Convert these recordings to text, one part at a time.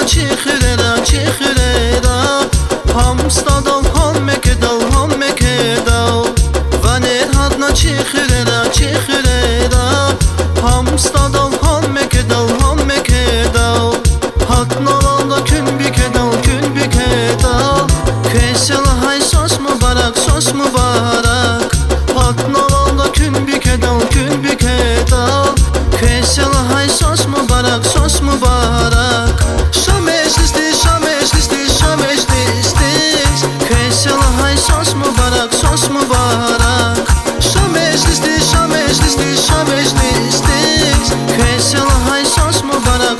چخردا چخردا همستادال هم مکدال هم مکدال و نهادنا چخردا چخردا همستادال هم مکدال هم مکدال hatnalanda gün bir kedal kesel hay sos mübarek hatnalanda gün bir kedal kesel hay sos mübarek şam eşlisti kesel hay sos mübarek şam eşlisti kesel hay sos mübarek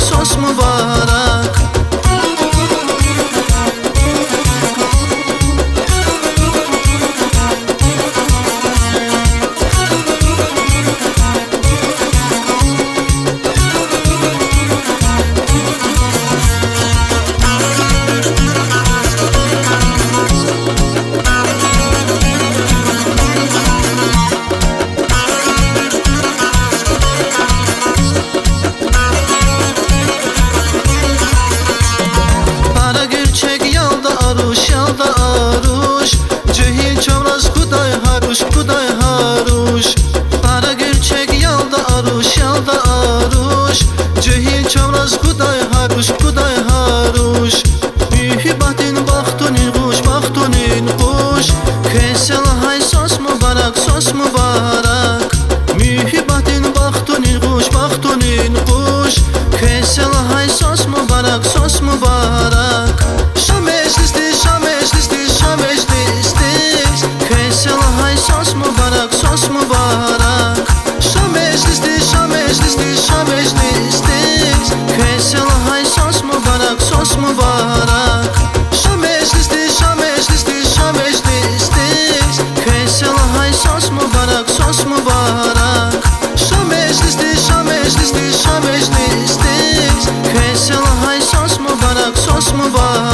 Kuday haruş para gerçek yalda aruş cehil çavraz kuday haruş mühibbatin baxtunin kuş kesel hay sos mübarek mühibbatin baxtunin kuş kesel hay sos mübarek şam eşlisti kesel hay sos mübarek şam eşlisti kesel hay sos mübarek şam eşlisti kesel hay sos mübarek şam eşlisti kesel hay sos mübarek